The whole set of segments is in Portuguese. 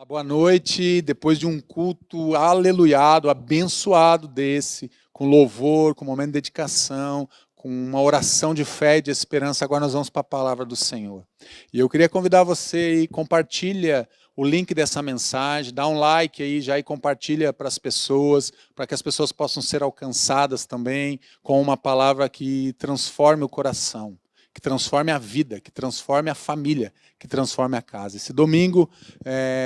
Boa noite. Depois de um culto aleluiado, abençoado desse, com louvor, com momento de dedicação, com uma oração de fé e de esperança, agora nós vamos para a palavra do Senhor. E eu queria convidar você e compartilha o link dessa mensagem, dá um like aí já e compartilha para as pessoas, para que as pessoas possam ser alcançadas também com uma palavra que transforme o coração, que transforme a vida, que transforme a família, que transforme a casa. Esse domingo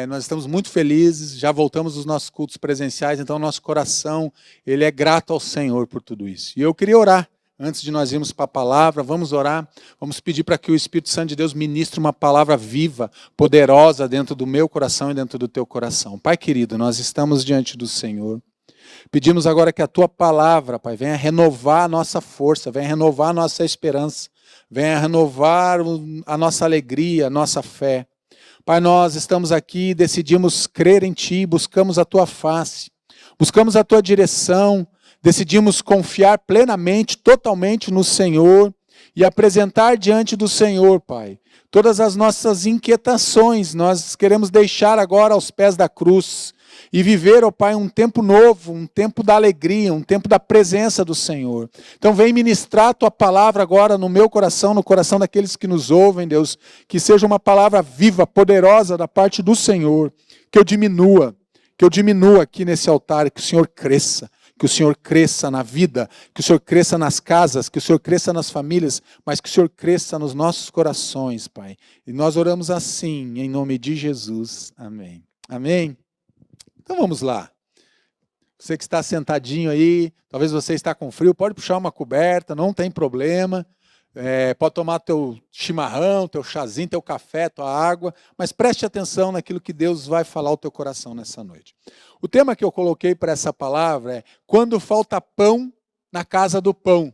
nós estamos muito felizes, já voltamos dos nossos cultos presenciais, então nosso coração ele é grato ao Senhor por tudo isso. E eu queria orar, antes de nós irmos para a palavra, vamos orar, vamos pedir para que o Espírito Santo de Deus ministre uma palavra viva, poderosa dentro do meu coração e dentro do teu coração. Pai querido, nós estamos diante do Senhor. Pedimos agora que a tua palavra, Pai, venha renovar a nossa força, venha renovar a nossa esperança, venha renovar a nossa alegria, a nossa fé. Pai, nós estamos aqui, decidimos crer em Ti, buscamos a Tua face, buscamos a Tua direção, decidimos confiar plenamente, totalmente no Senhor e apresentar diante do Senhor, Pai, todas as nossas inquietações, nós queremos deixar agora aos pés da cruz e viver, ó Pai, um tempo novo, um tempo da alegria, um tempo da presença do Senhor. Então vem ministrar a Tua palavra agora no meu coração, no coração daqueles que nos ouvem, Deus, que seja uma palavra viva, poderosa da parte do Senhor, que eu diminua aqui nesse altar, que o Senhor cresça. Que o Senhor cresça na vida, que o Senhor cresça nas casas, que o Senhor cresça nas famílias, mas que o Senhor cresça nos nossos corações, Pai. E nós oramos assim, em nome de Jesus. Amém. Amém? Então vamos lá. Você que está sentadinho aí, talvez você está com frio, pode puxar uma coberta, não tem problema. Pode tomar teu chimarrão, teu chazinho, teu café, tua água, mas preste atenção naquilo que Deus vai falar ao teu coração nessa noite. O tema que eu coloquei para essa palavra é quando falta pão na casa do pão.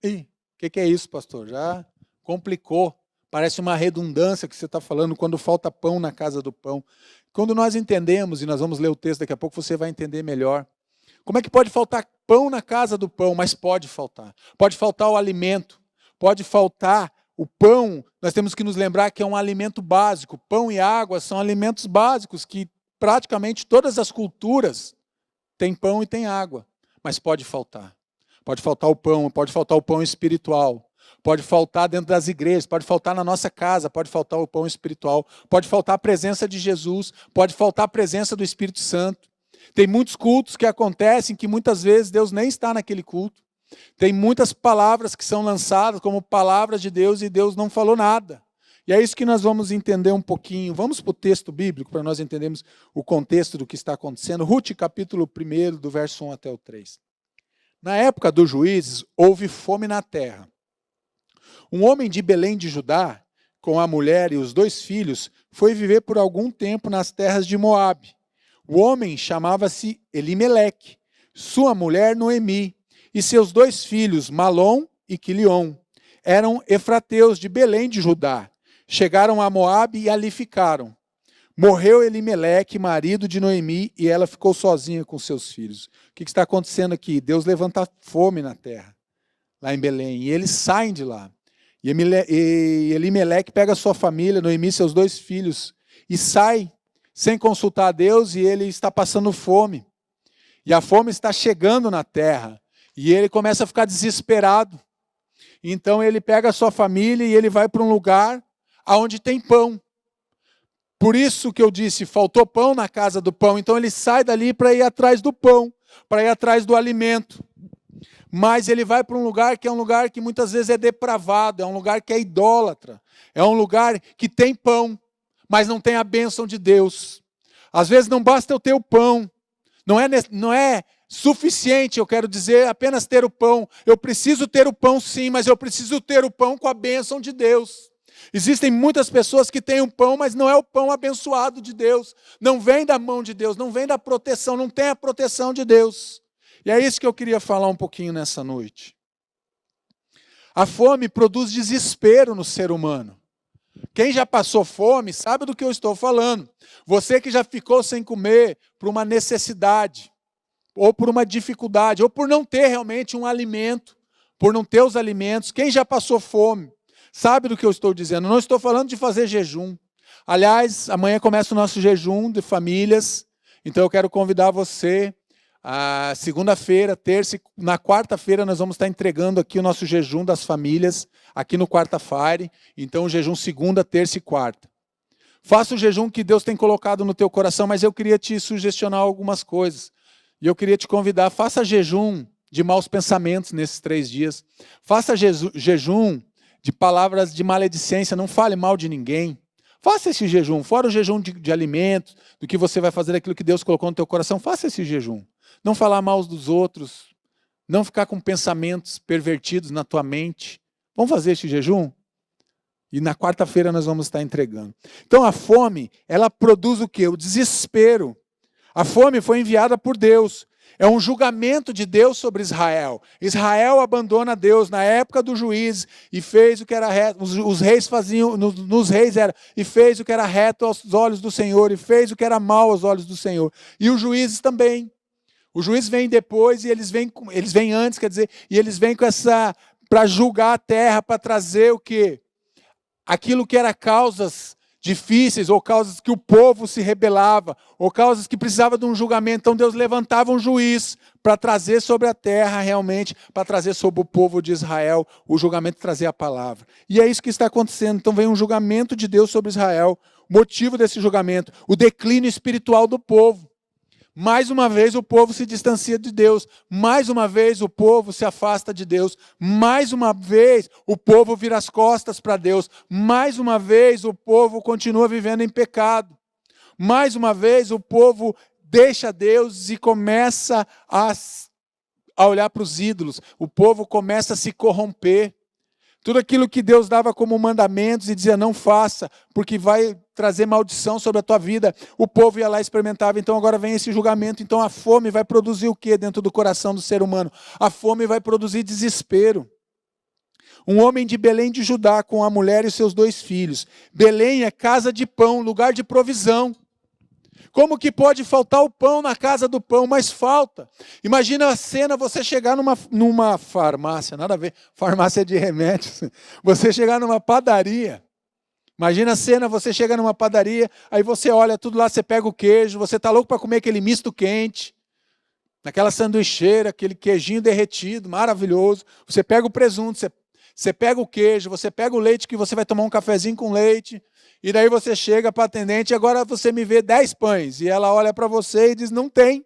Ih, o que é isso, pastor? Já complicou. Parece uma redundância que você está falando quando falta pão na casa do pão. Quando nós entendemos, e nós vamos ler o texto daqui a pouco, você vai entender melhor. Como é que pode faltar pão na casa do pão? Mas pode faltar. Pode faltar o alimento. Pode faltar o pão. Nós temos que nos lembrar que é um alimento básico. Pão e água são alimentos básicos que praticamente todas as culturas têm pão e têm água. Mas pode faltar. Pode faltar o pão espiritual. Pode faltar dentro das igrejas, pode faltar na nossa casa, pode faltar o pão espiritual, pode faltar a presença de Jesus, pode faltar a presença do Espírito Santo. Tem muitos cultos que acontecem que muitas vezes Deus nem está naquele culto. Tem muitas palavras que são lançadas como palavras de Deus e Deus não falou nada. E é isso que nós vamos entender um pouquinho. Vamos para o texto bíblico para nós entendermos o contexto do que está acontecendo. Ruth, capítulo 1, do verso 1 até o 3. Na época dos juízes, houve fome na terra. Um homem de Belém de Judá, com a mulher e os 2 filhos, foi viver por algum tempo nas terras de Moabe. O homem chamava-se Elimeleque, sua mulher Noemi, e seus 2 filhos, Malom e Quilion. Eram efrateus de Belém de Judá. Chegaram a Moabe e ali ficaram. Morreu Elimeleque, marido de Noemi, e ela ficou sozinha com seus filhos. O que está acontecendo aqui? Deus levanta fome na terra, lá em Belém, e eles saem de lá. E Elimeleque pega sua família, Noemi, seus 2 filhos, e sai sem consultar a Deus, e ele está passando fome. E a fome está chegando na terra. E ele começa a ficar desesperado. Então ele pega a sua família e ele vai para um lugar onde tem pão. Por isso que eu disse, faltou pão na casa do pão. Então ele sai dali para ir atrás do pão, para ir atrás do alimento. Mas ele vai para um lugar que é um lugar que muitas vezes é depravado, é um lugar que é idólatra, é um lugar que tem pão, mas não tem a bênção de Deus. Às vezes não basta eu ter o pão, não é suficiente, eu quero dizer, apenas ter o pão. Eu preciso ter o pão sim, mas eu preciso ter o pão com a bênção de Deus. Existem muitas pessoas que têm o pão, mas não é o pão abençoado de Deus, não vem da mão de Deus, não vem da proteção, não tem a proteção de Deus. E é isso que eu queria falar um pouquinho nessa noite. A fome produz desespero no ser humano. Quem já passou fome sabe do que eu estou falando. Você que já ficou sem comer por uma necessidade, ou por uma dificuldade, ou por não ter realmente um alimento, por não ter os alimentos, quem já passou fome sabe do que eu estou dizendo. Não estou falando de fazer jejum. Aliás, amanhã começa o nosso jejum de famílias, então eu quero convidar você, segunda-feira, terça, na quarta-feira nós vamos estar entregando aqui o nosso jejum das famílias, aqui no Quarta Fire, então jejum segunda, terça e quarta. Faça o jejum que Deus tem colocado no teu coração, mas eu queria te sugestionar algumas coisas. E eu queria te convidar, faça jejum de maus pensamentos nesses 3 dias. Faça jejum de palavras de maledicência, não fale mal de ninguém. Faça esse jejum, fora o jejum de alimentos, do que você vai fazer aquilo que Deus colocou no teu coração, faça esse jejum. Não falar mal dos outros, não ficar com pensamentos pervertidos na tua mente. Vamos fazer esse jejum? E na quarta-feira nós vamos estar entregando. Então a fome, ela produz o quê? O desespero. A fome foi enviada por Deus. É um julgamento de Deus sobre Israel. Israel abandona Deus na época do juiz e fez o que era reto. Os reis faziam, nos reis era, e fez o que era reto aos olhos do Senhor, e fez o que era mal aos olhos do Senhor. E os juízes também. O juiz vem depois e eles vêm antes, quer dizer, e eles vêm com essa, para julgar a terra, para trazer o quê? Aquilo que era causas difíceis, ou causas que o povo se rebelava, ou causas que precisava de um julgamento. Então Deus levantava um juiz para trazer sobre a terra realmente, para trazer sobre o povo de Israel o julgamento, trazer a palavra. E é isso que está acontecendo. Então vem um julgamento de Deus sobre Israel. Motivo desse julgamento, o declínio espiritual do povo. Mais uma vez o povo se distancia de Deus, mais uma vez o povo se afasta de Deus, mais uma vez o povo vira as costas para Deus, mais uma vez o povo continua vivendo em pecado, mais uma vez o povo deixa Deus e começa a olhar para os ídolos, o povo começa a se corromper. Tudo aquilo que Deus dava como mandamentos e dizia não faça, porque vai trazer maldição sobre a tua vida, o povo ia lá e experimentava. Então agora vem esse julgamento. Então a fome vai produzir o que dentro do coração do ser humano? A fome vai produzir desespero. Um homem de Belém de Judá com a mulher e seus 2 filhos. Belém é casa de pão, lugar de provisão. Como que pode faltar o pão na casa do pão? Mas falta. Imagina a cena, você chegar numa farmácia, nada a ver, farmácia de remédios. Você chegar numa padaria. Imagina a cena, você chega numa padaria, aí você olha tudo lá, você pega o queijo, você está louco para comer aquele misto quente, naquela sanduicheira, aquele queijinho derretido, maravilhoso. Você pega o presunto, você pega o queijo, você pega o leite que você vai tomar um cafezinho com leite, e daí você chega para a atendente, agora você me vê 10 pães, e ela olha para você e diz, não tem.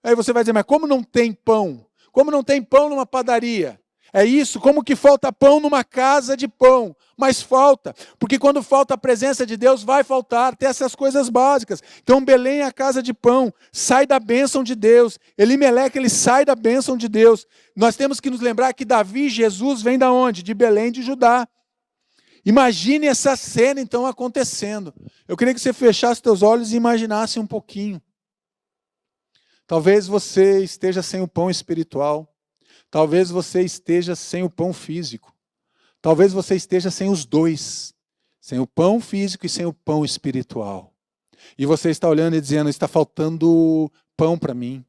Aí você vai dizer, mas como não tem pão? Como não tem pão numa padaria? É isso, como que falta pão numa casa de pão? Mas falta, porque quando falta a presença de Deus, vai faltar até essas coisas básicas. Então Belém é a casa de pão, sai da bênção de Deus. Elimeleque, ele sai da bênção de Deus. Nós temos que nos lembrar que Davi, Jesus, vem da onde? De Belém de Judá. Imagine essa cena então acontecendo. Eu queria que você fechasse seus olhos e imaginasse um pouquinho. Talvez você esteja sem o pão espiritual. Talvez você esteja sem o pão físico. Talvez você esteja sem os dois. Sem o pão físico e sem o pão espiritual. E você está olhando e dizendo, está faltando pão para mim.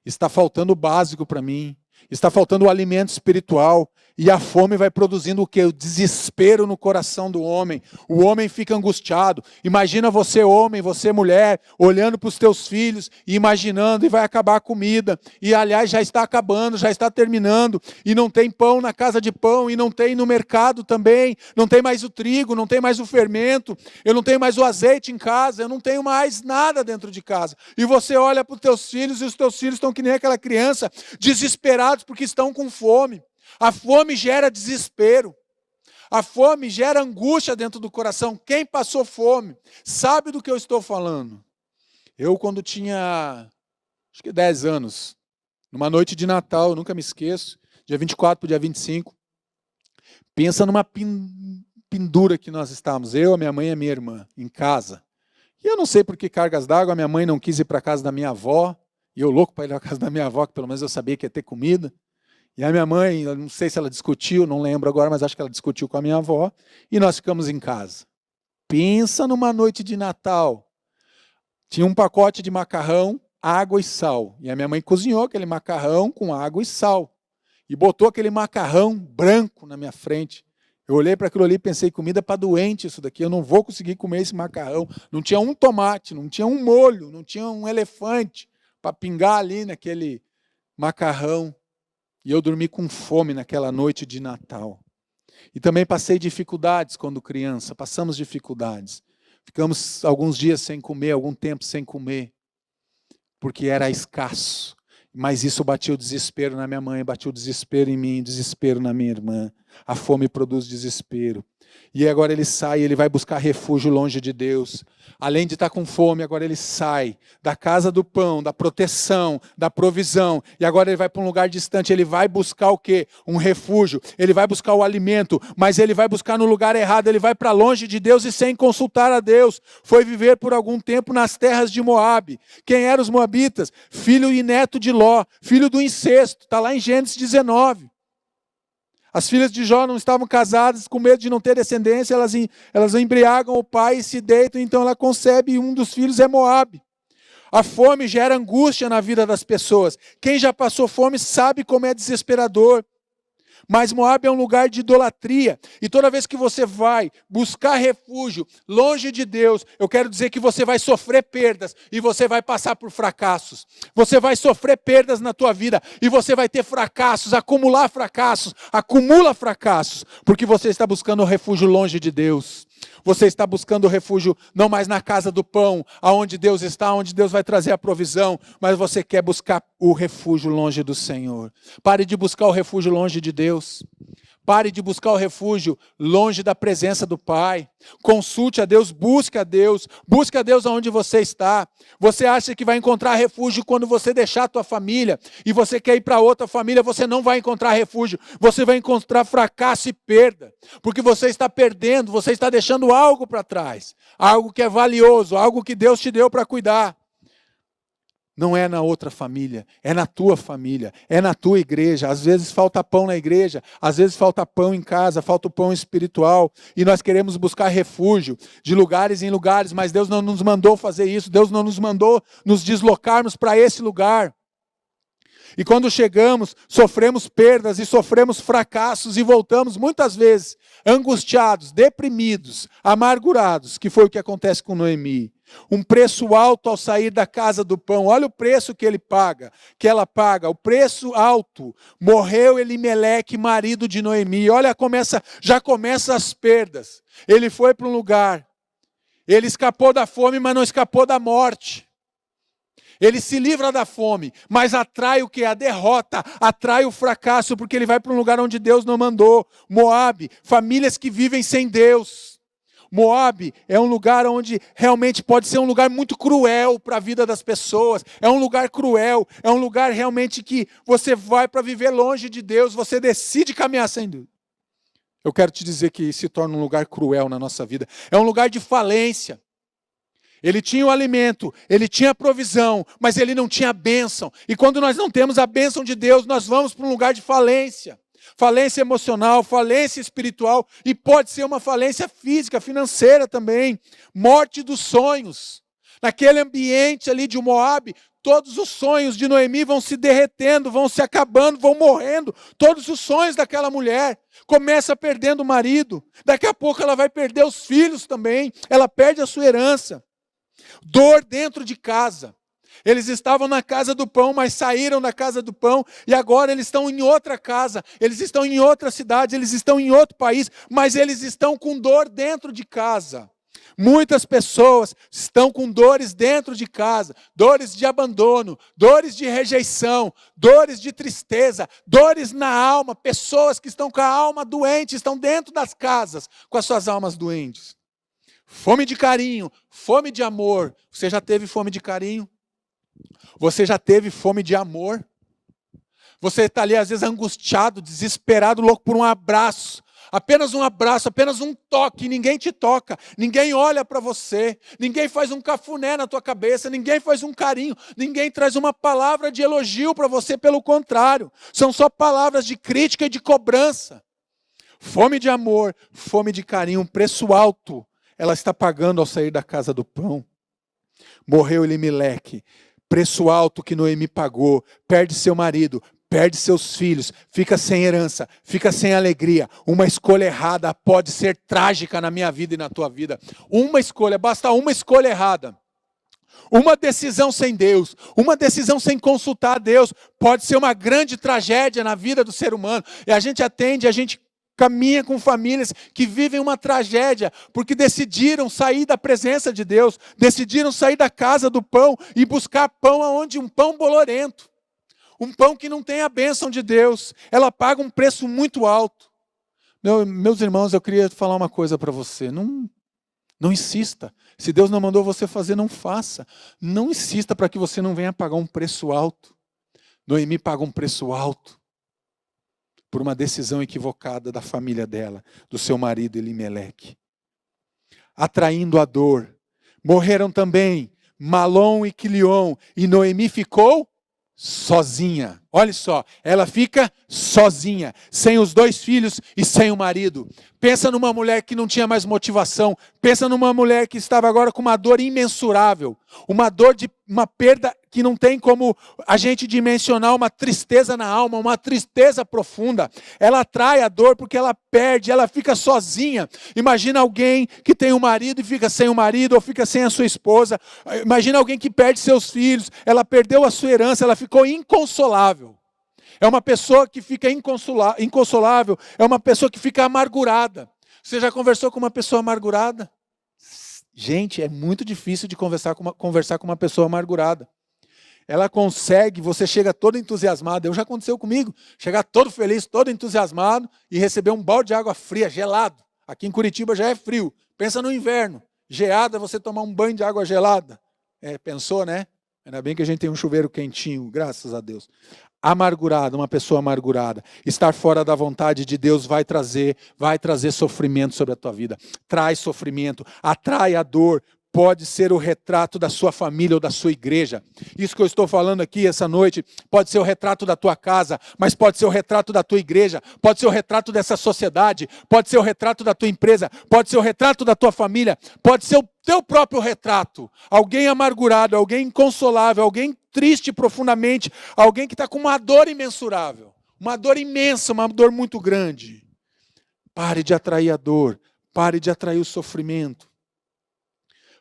Está faltando o básico para mim. Está faltando o alimento espiritual. E a fome vai produzindo o quê? O desespero no coração do homem. O homem fica angustiado. Imagina você homem, você mulher, olhando para os teus filhos e imaginando, e vai acabar a comida. E aliás, já está acabando, já está terminando. E não tem pão na casa de pão, e não tem no mercado também. Não tem mais o trigo, não tem mais o fermento. Eu não tenho mais o azeite em casa, eu não tenho mais nada dentro de casa. E você olha para os teus filhos, e os teus filhos estão que nem aquela criança, desesperados porque estão com fome. A fome gera desespero. A fome gera angústia dentro do coração. Quem passou fome sabe do que eu estou falando. Eu, quando tinha, acho que 10 anos, numa noite de Natal, eu nunca me esqueço, dia 24 para o dia 25, pensa numa pendura que nós estávamos, eu, a minha mãe e a minha irmã, em casa. E eu não sei por que cargas d'água, a minha mãe não quis ir para a casa da minha avó, e eu louco para ir à casa da minha avó, que pelo menos eu sabia que ia ter comida. E a minha mãe, eu não sei se ela discutiu, não lembro agora, mas acho que ela discutiu com a minha avó, e nós ficamos em casa. Pensa numa noite de Natal. Tinha um pacote de macarrão, água e sal. E a minha mãe cozinhou aquele macarrão com água e sal. E botou aquele macarrão branco na minha frente. Eu olhei para aquilo ali e pensei, comida para doente isso daqui, eu não vou conseguir comer esse macarrão. Não tinha um tomate, não tinha um molho, não tinha um elefante para pingar ali naquele macarrão. E eu dormi com fome naquela noite de Natal. E também passei dificuldades quando criança, passamos dificuldades. Ficamos alguns dias sem comer, algum tempo sem comer, porque era escasso. Mas isso batia o desespero na minha mãe, batia o desespero em mim, desespero na minha irmã. A fome produz desespero. E agora ele sai, ele vai buscar refúgio longe de Deus. Além de estar com fome, agora ele sai da casa do pão, da proteção, da provisão. E agora ele vai para um lugar distante. Ele vai buscar o quê? Um refúgio. Ele vai buscar o alimento, mas ele vai buscar no lugar errado. Ele vai para longe de Deus e sem consultar a Deus. Foi viver por algum tempo nas terras de Moabe. Quem eram os moabitas? Filho e neto de Ló, filho do incesto. Está lá em Gênesis 19. As filhas de Jó não estavam casadas, com medo de não ter descendência, elas embriagam o pai e se deitam, então ela concebe e um dos filhos é Moabe. A fome gera angústia na vida das pessoas. Quem já passou fome sabe como é desesperador. Mas Moabe é um lugar de idolatria. E toda vez que você vai buscar refúgio longe de Deus, eu quero dizer que você vai sofrer perdas e você vai passar por fracassos. Você vai sofrer perdas na tua vida e você vai ter fracassos, acumula fracassos, porque você está buscando refúgio longe de Deus. Você está buscando refúgio não mais na casa do pão, aonde Deus está, onde Deus vai trazer a provisão, mas você quer buscar o refúgio longe do Senhor. Pare de buscar o refúgio longe de Deus. Pare de buscar o refúgio longe da presença do Pai. Consulte a Deus, busque a Deus aonde você está. Você acha que vai encontrar refúgio quando você deixar a tua família e você quer ir para outra família, você não vai encontrar refúgio. Você vai encontrar fracasso e perda, porque você está perdendo, você está deixando algo para trás, algo que é valioso, algo que Deus te deu para cuidar. Não é na outra família, é na tua família, é na tua igreja. Às vezes falta pão na igreja, às vezes falta pão em casa, falta o pão espiritual. E nós queremos buscar refúgio de lugares em lugares, mas Deus não nos mandou fazer isso, Deus não nos mandou nos deslocarmos para esse lugar. E quando chegamos, sofremos perdas e sofremos fracassos e voltamos muitas vezes angustiados, deprimidos, amargurados, que foi o que acontece com Noemi. Um preço alto ao sair da casa do pão. Olha o preço que ela paga, o preço alto. Morreu Elimeleque, marido de Noemi. Olha, já começa as perdas. Ele foi para um lugar. Ele escapou da fome, mas não escapou da morte. Ele se livra da fome, mas atrai o que? A derrota, atrai o fracasso, porque ele vai para um lugar onde Deus não mandou. Moabe, famílias que vivem sem Deus. Moabe é um lugar onde realmente pode ser um lugar muito cruel para a vida das pessoas. É um lugar cruel, é um lugar realmente que você vai para viver longe de Deus, você decide caminhar sem Deus. Eu quero te dizer que se torna um lugar cruel na nossa vida. É um lugar de falência. Ele tinha o alimento, ele tinha a provisão, mas ele não tinha a bênção. E quando nós não temos a bênção de Deus, nós vamos para um lugar de falência. Falência emocional, falência espiritual, e pode ser uma falência física, financeira também. Morte dos sonhos. Naquele ambiente ali de Moabe, todos os sonhos de Noemi vão se derretendo, vão se acabando, vão morrendo. Todos os sonhos daquela mulher. Começa perdendo o marido, daqui a pouco ela vai perder os filhos também, ela perde a sua herança. Dor dentro de casa. Eles estavam na casa do pão, mas saíram da casa do pão e agora eles estão em outra casa, eles estão em outra cidade, eles estão em outro país, mas eles estão com dor dentro de casa. Muitas pessoas estão com dores dentro de casa, dores de abandono, dores de rejeição, dores de tristeza, dores na alma, pessoas que estão com a alma doente, estão dentro das casas com as suas almas doentes. Fome de carinho, fome de amor. Você já teve fome de carinho? Você já teve fome de amor? Você está ali às vezes angustiado, desesperado, louco por um abraço. Apenas um abraço, apenas um toque, ninguém te toca, ninguém olha para você, ninguém faz um cafuné na tua cabeça, ninguém faz um carinho, ninguém traz uma palavra de elogio para você, pelo contrário, são só palavras de crítica e de cobrança. Fome de amor, fome de carinho, um preço alto ela está pagando ao sair da casa do pão. Morreu Elimeleque, preço alto que Noemi pagou, perde seu marido, perde seus filhos, fica sem herança, fica sem alegria. Uma escolha errada pode ser trágica na minha vida e na tua vida. Uma escolha, basta uma escolha errada. Uma decisão sem Deus, uma decisão sem consultar a Deus, pode ser uma grande tragédia na vida do ser humano. E a gente caminha com famílias que vivem uma tragédia, porque decidiram sair da presença de Deus, decidiram sair da casa do pão e buscar pão aonde um pão bolorento. Um pão que não tem a bênção de Deus. Ela paga um preço muito alto. Meus irmãos, eu queria falar uma coisa para você. Não insista. Se Deus não mandou você fazer, não faça. Não insista para que você não venha pagar um preço alto. Noemi paga um preço alto por uma decisão equivocada da família dela, do seu marido Elimeleque. Atraindo a dor. Morreram também Malom e Quilion, e Noemi ficou sozinha. Olha só, ela fica sozinha, sem os 2 filhos e sem o marido. Pensa numa mulher que não tinha mais motivação. Pensa numa mulher que estava agora com uma dor imensurável. Uma dor de uma perda que não tem como a gente dimensionar, uma tristeza na alma, uma tristeza profunda. Ela atrai a dor porque ela perde, ela fica sozinha. Imagina alguém que tem um marido e fica sem o marido, ou fica sem a sua esposa. Imagina alguém que perde seus filhos, ela perdeu a sua herança, ela ficou inconsolável. É uma pessoa que fica inconsolável, é uma pessoa que fica amargurada. Você já conversou com uma pessoa amargurada? Gente, é muito difícil de conversar com uma pessoa amargurada. Ela consegue, você chega todo entusiasmado, já aconteceu comigo, chegar todo feliz, todo entusiasmado e receber um balde de água fria, gelado. Aqui em Curitiba já é frio, pensa no inverno, geada, você tomar um banho de água gelada. Pensou, né? Ainda bem que a gente tem um chuveiro quentinho, graças a Deus. Amargurada, uma pessoa amargurada. Estar fora da vontade de Deus vai trazer sofrimento sobre a tua vida. Traz sofrimento, atrai a dor. Pode ser o retrato da sua família ou da sua igreja. Isso que eu estou falando aqui essa noite pode ser o retrato da tua casa, mas pode ser o retrato da tua igreja, pode ser o retrato dessa sociedade, pode ser o retrato da tua empresa, pode ser o retrato da tua família, pode ser o teu próprio retrato. Alguém amargurado, alguém inconsolável, alguém triste profundamente, alguém que está com uma dor imensurável, uma dor imensa, uma dor muito grande. Pare de atrair a dor, pare de atrair o sofrimento.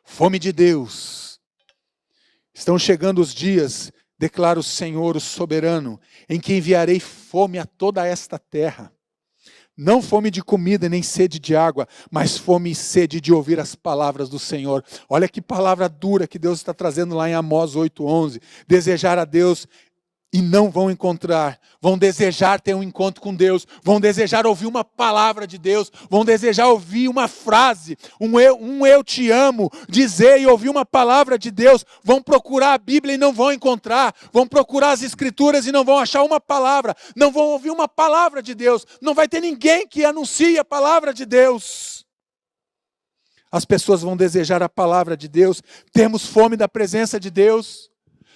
Fome de Deus. Estão chegando os dias, declara o Senhor, o soberano, em que enviarei fome a toda esta terra. Não fome de comida nem sede de água, mas fome e sede de ouvir as palavras do Senhor. Olha que palavra dura que Deus está trazendo lá em Amós 8:11. Desejar a Deus e não vão encontrar, vão desejar ter um encontro com Deus, vão desejar ouvir uma palavra de Deus, vão desejar ouvir uma frase, eu te amo, dizer e ouvir uma palavra de Deus, vão procurar a Bíblia e não vão encontrar, vão procurar as Escrituras e não vão achar uma palavra, não vão ouvir uma palavra de Deus, não vai ter ninguém que anuncie a palavra de Deus. As pessoas vão desejar a palavra de Deus, temos fome da presença de Deus.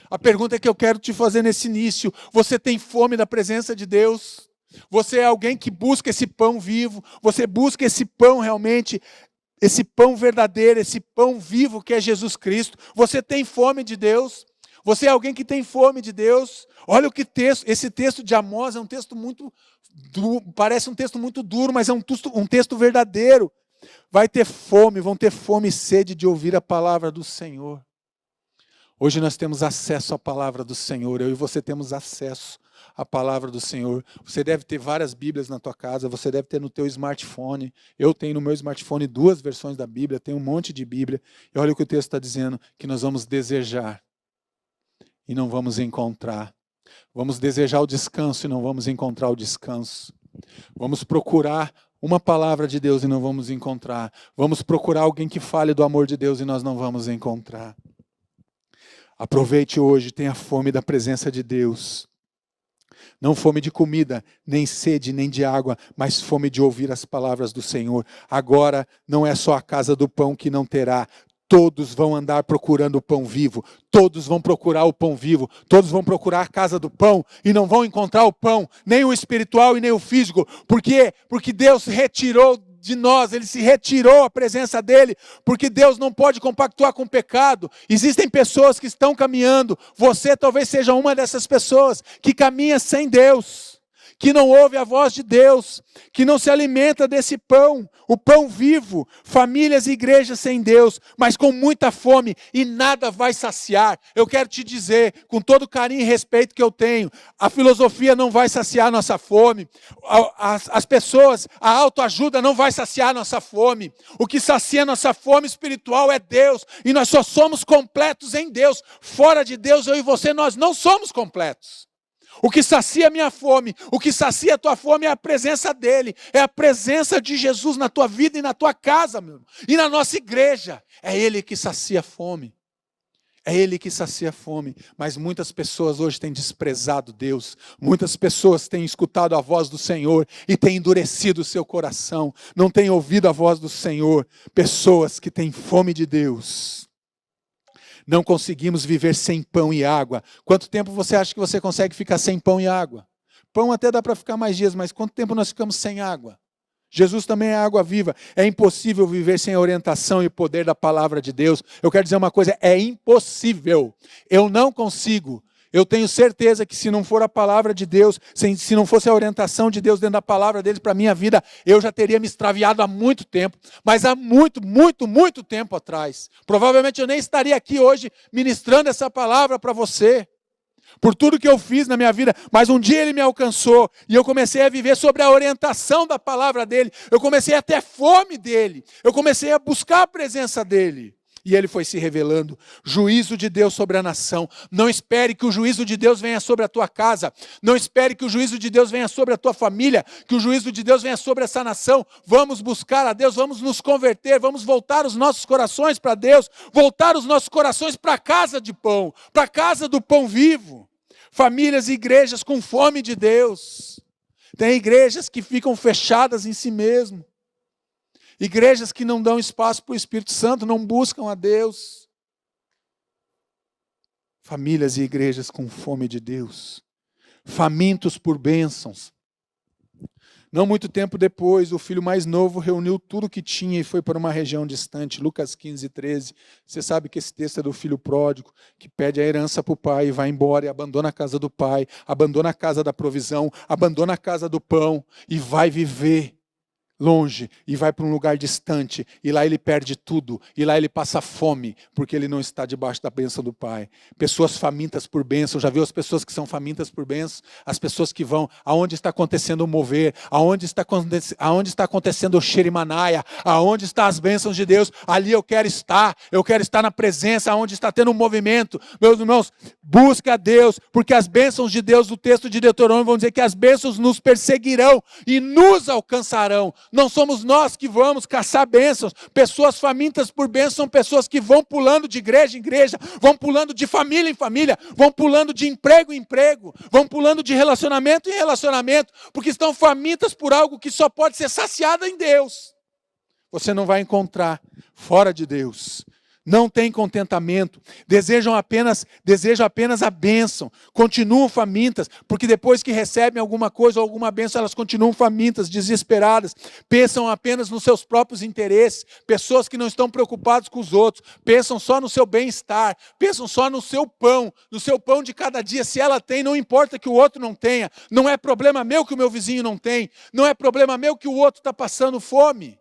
A pergunta que eu quero te fazer nesse início: você tem fome da presença de Deus? Você é alguém que busca esse pão vivo? Você busca esse pão realmente, esse pão verdadeiro, esse pão vivo que é Jesus Cristo? Você tem fome de Deus? Você é alguém que tem fome de Deus? Olha o que esse texto de Amós é um texto muito duro, parece um texto muito duro, mas é um texto verdadeiro. Vão ter fome e sede de ouvir a palavra do Senhor. Hoje nós temos acesso à palavra do Senhor, eu e você temos acesso à palavra do Senhor. Você deve ter várias Bíblias na tua casa, você deve ter no teu smartphone. Eu tenho no meu smartphone 2 versões da Bíblia, tenho um monte de Bíblia. E olha o que o texto está dizendo, que nós vamos desejar e não vamos encontrar. Vamos desejar o descanso e não vamos encontrar o descanso. Vamos procurar uma palavra de Deus e não vamos encontrar. Vamos procurar alguém que fale do amor de Deus e nós não vamos encontrar. Aproveite hoje, tenha fome da presença de Deus. Não fome de comida, nem sede, nem de água, mas fome de ouvir as palavras do Senhor. Agora não é só a casa do pão que não terá. Todos vão andar procurando o pão vivo. Todos vão procurar o pão vivo. Todos vão procurar a casa do pão e não vão encontrar o pão, nem o espiritual e nem o físico. Por quê? Porque Deus retirou de nós, ele se retirou a presença dele, porque Deus não pode compactuar com o pecado. Existem pessoas que estão caminhando, você talvez seja uma dessas pessoas, que caminha sem Deus, que não ouve a voz de Deus, que não se alimenta desse pão, o pão vivo, famílias e igrejas sem Deus, mas com muita fome e nada vai saciar. Eu quero te dizer, com todo o carinho e respeito que eu tenho, a filosofia não vai saciar nossa fome, as pessoas, a autoajuda não vai saciar nossa fome. O que sacia nossa fome espiritual é Deus, e nós só somos completos em Deus. Fora de Deus, eu e você, nós não somos completos. O que sacia a minha fome, o que sacia a tua fome é a presença dele, é a presença de Jesus na tua vida e na tua casa, meu irmão, e na nossa igreja. É ele que sacia a fome, é ele que sacia a fome. Mas muitas pessoas hoje têm desprezado Deus, muitas pessoas têm escutado a voz do Senhor e têm endurecido o seu coração, não têm ouvido a voz do Senhor. Pessoas que têm fome de Deus. Não conseguimos viver sem pão e água. Quanto tempo você acha que você consegue ficar sem pão e água? Pão até dá para ficar mais dias, mas quanto tempo nós ficamos sem água? Jesus também é água viva. É impossível viver sem a orientação e o poder da palavra de Deus. Eu quero dizer uma coisa, é impossível. Eu não consigo. Eu tenho certeza que se não for a palavra de Deus, se não fosse a orientação de Deus dentro da palavra dele para a minha vida, eu já teria me extraviado há muito tempo, mas há muito, muito, muito tempo atrás. Provavelmente eu nem estaria aqui hoje ministrando essa palavra para você, por tudo que eu fiz na minha vida, mas um dia ele me alcançou, e eu comecei a viver sobre a orientação da palavra dele, eu comecei a ter fome dele, eu comecei a buscar a presença dele. E ele foi se revelando, juízo de Deus sobre a nação. Não espere que o juízo de Deus venha sobre a tua casa. Não espere que o juízo de Deus venha sobre a tua família, que o juízo de Deus venha sobre essa nação. Vamos buscar a Deus, vamos nos converter, vamos voltar os nossos corações para Deus, voltar os nossos corações para a casa de pão, para a casa do pão vivo. Famílias e igrejas com fome de Deus. Tem igrejas que ficam fechadas em si mesmo. Igrejas que não dão espaço para o Espírito Santo, não buscam a Deus. Famílias e igrejas com fome de Deus, famintos por bênçãos. Não muito tempo depois, o filho mais novo reuniu tudo o que tinha e foi para uma região distante. Lucas 15, 13. Você sabe que esse texto é do filho pródigo, que pede a herança para o pai e vai embora e abandona a casa do pai, abandona a casa da provisão, abandona a casa do pão e vai viver longe, e vai para um lugar distante, e lá ele perde tudo, e lá ele passa fome, porque ele não está debaixo da bênção do Pai. Pessoas famintas por bênção, já viu as pessoas que são famintas por bênção? As pessoas que vão, aonde está acontecendo o mover, aonde está acontecendo o xerimanaia, aonde estão as bênçãos de Deus, ali eu quero estar na presença, aonde está tendo um movimento. Meus irmãos, busca a Deus, porque as bênçãos de Deus, o texto de Deuteronômio vão dizer que as bênçãos nos perseguirão e nos alcançarão. Não somos nós que vamos caçar bênçãos. Pessoas famintas por bênçãos são pessoas que vão pulando de igreja em igreja, vão pulando de família em família, vão pulando de emprego em emprego, vão pulando de relacionamento em relacionamento, porque estão famintas por algo que só pode ser saciado em Deus. Você não vai encontrar fora de Deus. Não tem contentamento, desejam apenas a bênção, continuam famintas, porque depois que recebem alguma coisa ou alguma bênção, elas continuam famintas, desesperadas, pensam apenas nos seus próprios interesses, pessoas que não estão preocupadas com os outros, pensam só no seu bem-estar, pensam só no seu pão de cada dia. Se ela tem, não importa que o outro não tenha, não é problema meu que o meu vizinho não tem, não é problema meu que o outro está passando fome.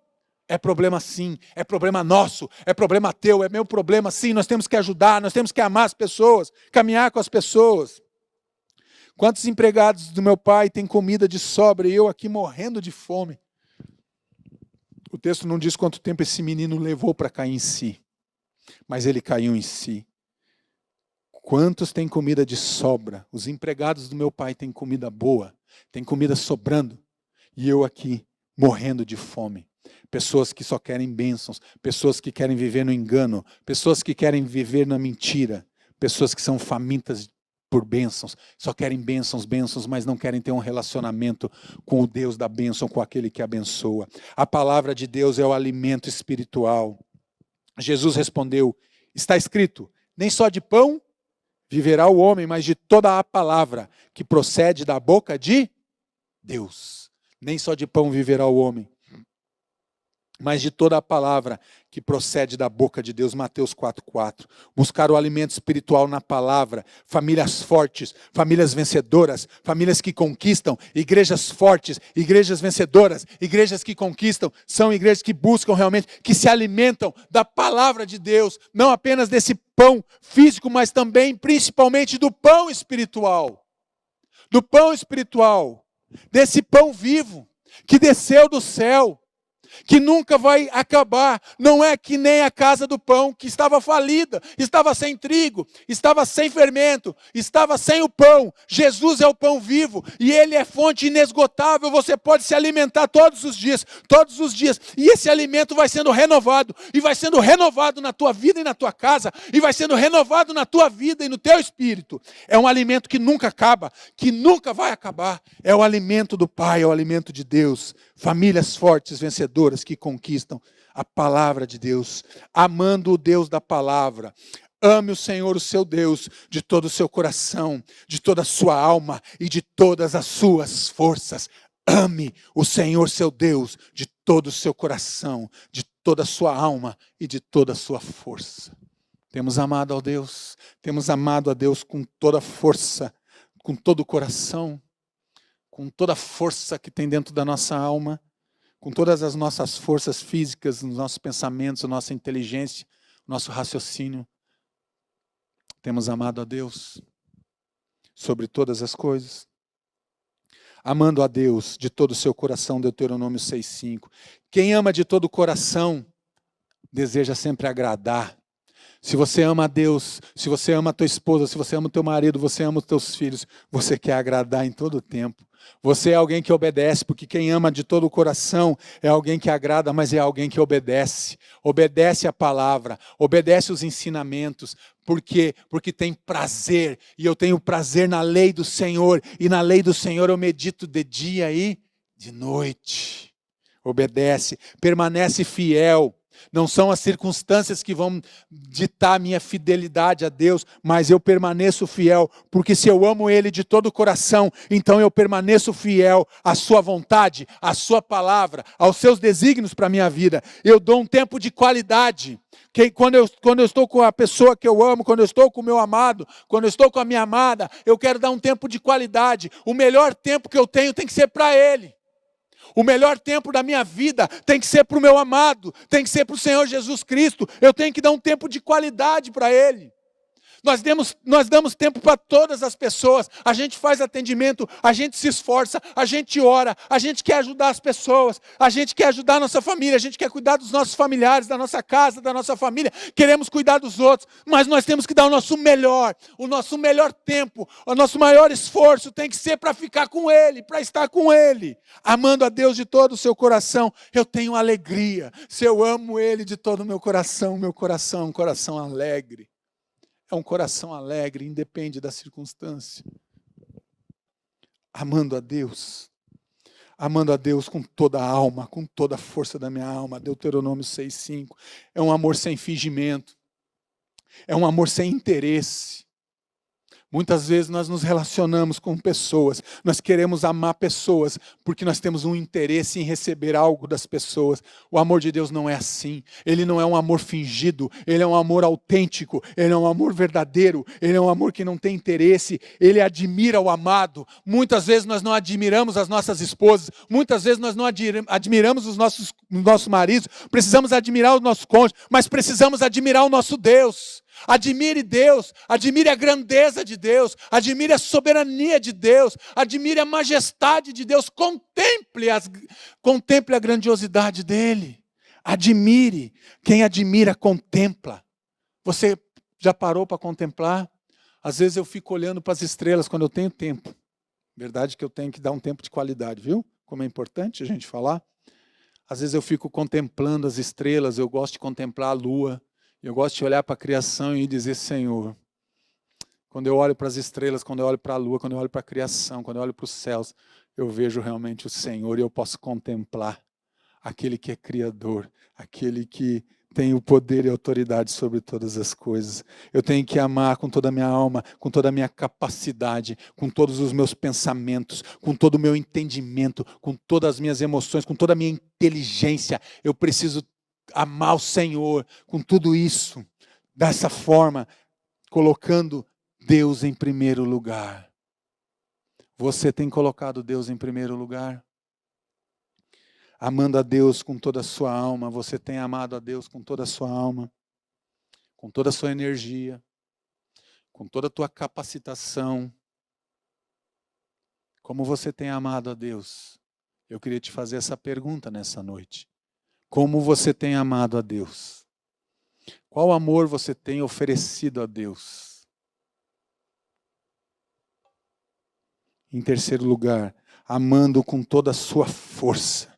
É problema sim, é problema nosso, é problema teu, é meu problema sim. Nós temos que ajudar, nós temos que amar as pessoas, caminhar com as pessoas. Quantos empregados do meu pai têm comida de sobra e eu aqui morrendo de fome? O texto não diz quanto tempo esse menino levou para cair em si, mas ele caiu em si. Quantos têm comida de sobra? Os empregados do meu pai têm comida boa, têm comida sobrando, e eu aqui morrendo de fome. Pessoas que só querem bênçãos, pessoas que querem viver no engano, pessoas que querem viver na mentira, pessoas que são famintas por bênçãos, só querem bênçãos, mas não querem ter um relacionamento com o Deus da bênção, com aquele que abençoa. A palavra de Deus é o alimento espiritual. Jesus respondeu, está escrito, nem só de pão viverá o homem, mas de toda a palavra que procede da boca de Deus. Nem só de pão viverá o homem, mas de toda a palavra que procede da boca de Deus. Mateus 4:4. Buscar o alimento espiritual na palavra, famílias fortes, famílias vencedoras, famílias que conquistam, igrejas fortes, igrejas vencedoras, igrejas que conquistam, são igrejas que buscam realmente, que se alimentam da palavra de Deus, não apenas desse pão físico, mas também, principalmente, do pão espiritual. Do pão espiritual, desse pão vivo, que desceu do céu, que nunca vai acabar. Não é que nem a casa do pão, que estava falida, estava sem trigo, estava sem fermento, estava sem o pão. Jesus é o pão vivo, e Ele é fonte inesgotável. Você pode se alimentar todos os dias, e esse alimento vai sendo renovado, e vai sendo renovado na tua vida e na tua casa, e vai sendo renovado na tua vida e no teu espírito. É um alimento que nunca acaba, que nunca vai acabar. É o alimento do Pai, é o alimento de Deus. Famílias fortes, vencedoras, que conquistam a palavra de Deus, amando o Deus da palavra. Ame o Senhor, o seu Deus, de todo o seu coração, de toda a sua alma e de todas as suas forças. Ame o Senhor, seu Deus, de todo o seu coração, de toda a sua alma e de toda a sua força. Temos amado a Deus, temos amado a Deus com toda a força, com todo o coração, com toda a força que tem dentro da nossa alma, com todas as nossas forças físicas, os nossos pensamentos, a nossa inteligência, o nosso raciocínio. Temos amado a Deus sobre todas as coisas. Amando a Deus de todo o seu coração, Deuteronômio 6,5. Quem ama de todo o coração, deseja sempre agradar. Se você ama a Deus, se você ama a tua esposa, se você ama o teu marido, você ama os teus filhos, você quer agradar em todo o tempo. Você é alguém que obedece, porque quem ama de todo o coração é alguém que agrada, mas é alguém que obedece. Obedece a palavra, obedece os ensinamentos. Por quê? Porque tem prazer, e eu tenho prazer na lei do Senhor, e na lei do Senhor eu medito de dia e de noite. Obedece, permanece fiel. Não são as circunstâncias que vão ditar minha fidelidade a Deus, mas eu permaneço fiel, porque se eu amo Ele de todo o coração, então eu permaneço fiel à sua vontade, à sua palavra, aos seus desígnios para a minha vida. Eu dou um tempo de qualidade. Quando eu estou com a pessoa que eu amo, quando eu estou com o meu amado, quando eu estou com a minha amada, eu quero dar um tempo de qualidade. O melhor tempo que eu tenho tem que ser para Ele. O melhor tempo da minha vida tem que ser para o meu amado, tem que ser para o Senhor Jesus Cristo. Eu tenho que dar um tempo de qualidade para Ele. Nós damos tempo para todas as pessoas, a gente faz atendimento, a gente se esforça, a gente ora, a gente quer ajudar as pessoas, a gente quer ajudar a nossa família, a gente quer cuidar dos nossos familiares, da nossa casa, da nossa família, queremos cuidar dos outros, mas nós temos que dar o nosso melhor tempo, o nosso maior esforço tem que ser para ficar com Ele, para estar com Ele, amando a Deus de todo o seu coração. Eu tenho alegria, se eu amo Ele de todo o meu coração é um coração alegre. É um coração alegre, independe da circunstância. Amando a Deus com toda a alma, com toda a força da minha alma. Deuteronômio 6,5. É um amor sem fingimento. É um amor sem interesse. Muitas vezes nós nos relacionamos com pessoas, nós queremos amar pessoas, porque nós temos um interesse em receber algo das pessoas. O amor de Deus não é assim, Ele não é um amor fingido, Ele é um amor autêntico, Ele é um amor verdadeiro, Ele é um amor que não tem interesse, Ele admira o amado. Muitas vezes nós não admiramos as nossas esposas, muitas vezes nós não admiramos os nossos maridos, precisamos admirar o nosso cônjuge, mas precisamos admirar o nosso Deus. Admire Deus, admire a grandeza de Deus, admire a soberania de Deus, admire a majestade de Deus, contemple a grandiosidade dEle. Admire, quem admira contempla. Você já parou para contemplar? Às vezes eu fico olhando para as estrelas quando eu tenho tempo. Verdade que eu tenho que dar um tempo de qualidade, viu? Como é importante a gente falar. Às vezes eu fico contemplando as estrelas, eu gosto de contemplar a lua. Eu gosto de olhar para a criação e dizer, Senhor, quando eu olho para as estrelas, quando eu olho para a lua, quando eu olho para a criação, quando eu olho para os céus, eu vejo realmente o Senhor e eu posso contemplar aquele que é criador, aquele que tenho poder e autoridade sobre todas as coisas. Eu tenho que amar com toda a minha alma, com toda a minha capacidade, com todos os meus pensamentos, com todo o meu entendimento, com todas as minhas emoções, com toda a minha inteligência. Eu preciso amar o Senhor com tudo isso, dessa forma, colocando Deus em primeiro lugar. Você tem colocado Deus em primeiro lugar? Amando a Deus com toda a sua alma, você tem amado a Deus com toda a sua alma, com toda a sua energia, com toda a tua capacitação. Como você tem amado a Deus? Eu queria te fazer essa pergunta nessa noite. Como você tem amado a Deus? Qual amor você tem oferecido a Deus? Em terceiro lugar, amando com toda a sua força.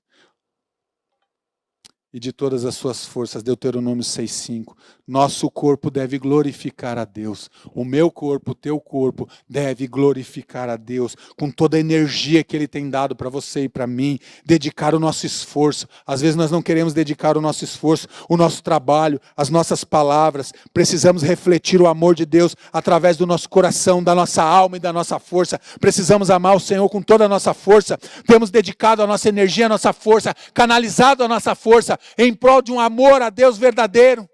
E de todas as suas forças, Deuteronômio 6,5. Nosso corpo deve glorificar a Deus. O meu corpo, o teu corpo, deve glorificar a Deus. Com toda a energia que Ele tem dado para você e para mim. Dedicar o nosso esforço. Às vezes nós não queremos dedicar o nosso esforço, o nosso trabalho, as nossas palavras. Precisamos refletir o amor de Deus através do nosso coração, da nossa alma e da nossa força. Precisamos amar o Senhor com toda a nossa força. Temos dedicado a nossa energia, a nossa força, canalizado a nossa força em prol de um amor a Deus verdadeiro.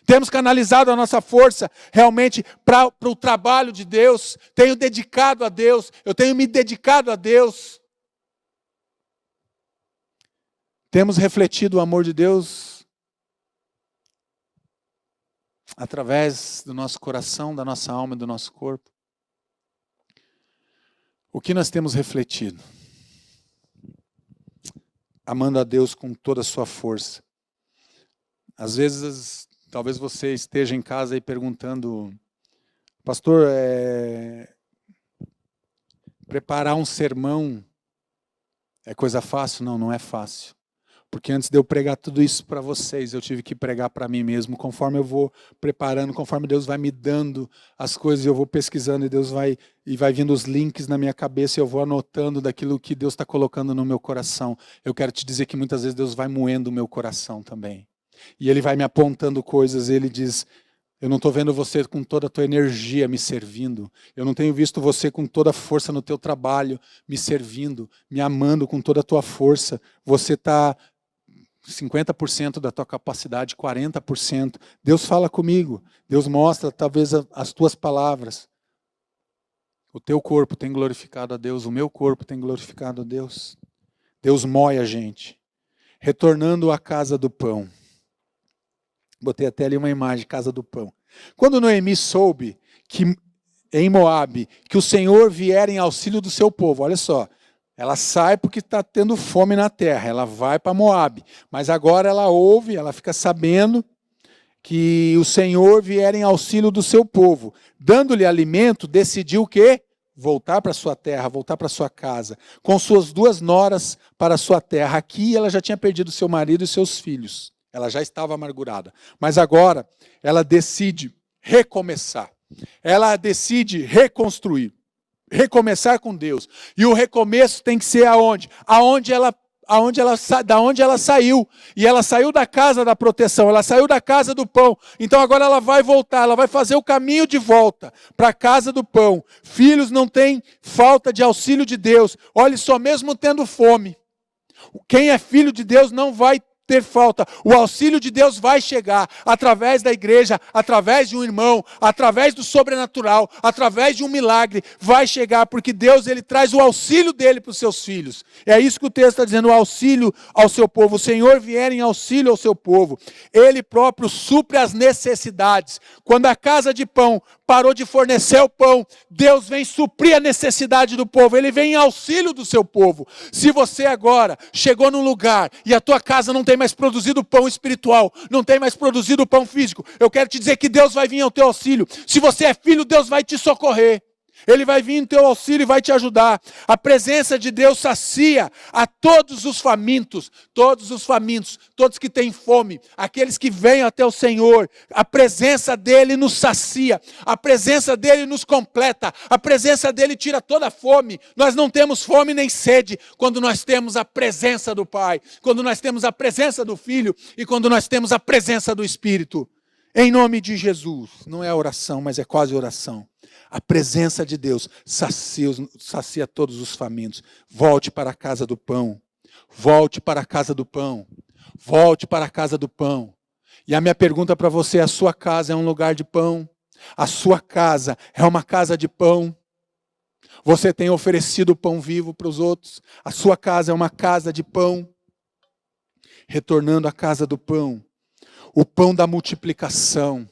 Temos canalizado a nossa força realmente para o trabalho de Deus. Tenho dedicado a Deus. Eu tenho me dedicado a Deus. Temos refletido o amor de Deus através do nosso coração, da nossa alma e do nosso corpo. O que nós temos refletido? Amando a Deus com toda a sua força. Às vezes, talvez você esteja em casa aí perguntando, pastor, preparar um sermão é coisa fácil? Não, não é fácil. Porque antes de eu pregar tudo isso para vocês, eu tive que pregar para mim mesmo. Conforme eu vou preparando, conforme Deus vai me dando as coisas, eu vou pesquisando e Deus vai vindo os links na minha cabeça e eu vou anotando daquilo que Deus está colocando no meu coração. Eu quero te dizer que muitas vezes Deus vai moendo o meu coração também. E Ele vai me apontando coisas, Ele diz, eu não estou vendo você com toda a tua energia me servindo. Eu não tenho visto você com toda a força no teu trabalho me servindo, me amando com toda a tua força. Você está 50% da tua capacidade, 40%. Deus fala comigo. Deus mostra talvez as tuas palavras. O teu corpo tem glorificado a Deus. O meu corpo tem glorificado a Deus. Deus moe a gente. Retornando à casa do pão. Botei até ali uma imagem, casa do pão. Quando Noemi soube que em Moabe, que o Senhor vier em auxílio do seu povo, olha só. Ela sai porque está tendo fome na terra, ela vai para Moabe. Mas agora ela ouve, ela fica sabendo que o Senhor vier em auxílio do seu povo. Dando-lhe alimento, decidiu o quê? Voltar para sua terra, voltar para sua casa. Com suas 2 noras para sua terra. Aqui ela já tinha perdido seu marido e seus filhos. Ela já estava amargurada. Mas agora ela decide recomeçar. Ela decide reconstruir. Recomeçar com Deus. E o recomeço tem que ser aonde? Da onde ela saiu. E ela saiu da casa da proteção, ela saiu da casa do pão. Então agora ela vai voltar, ela vai fazer o caminho de volta para a casa do pão. Filhos não têm falta de auxílio de Deus. Olhe só, mesmo tendo fome. Quem é filho de Deus não vai ter falta. O auxílio de Deus vai chegar através da igreja, através de um irmão, através do sobrenatural, através de um milagre, vai chegar, porque Deus ele traz o auxílio dele para os seus filhos. É isso que o texto está dizendo, o auxílio ao seu povo. O Senhor vier em auxílio ao seu povo. Ele próprio supre as necessidades. Quando a casa de pão parou de fornecer o pão, Deus vem suprir a necessidade do povo. Ele vem em auxílio do seu povo. Se você agora chegou num lugar e a tua casa não tem mais produzido pão espiritual, não tem mais produzido pão físico, eu quero te dizer que Deus vai vir ao teu auxílio. Se você é filho, Deus vai te socorrer. Ele vai vir em teu auxílio e vai te ajudar. A presença de Deus sacia a todos os famintos, todos que têm fome, aqueles que vêm até o Senhor. A presença dele nos sacia, a presença dele nos completa, a presença dele tira toda a fome. Nós não temos fome nem sede quando nós temos a presença do Pai, quando nós temos a presença do Filho e quando nós temos a presença do Espírito. Em nome de Jesus, não é oração, mas é quase oração. A presença de Deus sacia todos os famintos. Volte para a casa do pão. Volte para a casa do pão. Volte para a casa do pão. E a minha pergunta para você, a sua casa é um lugar de pão? A sua casa é uma casa de pão? Você tem oferecido pão vivo para os outros? A sua casa é uma casa de pão? Retornando à casa do pão. O pão da multiplicação.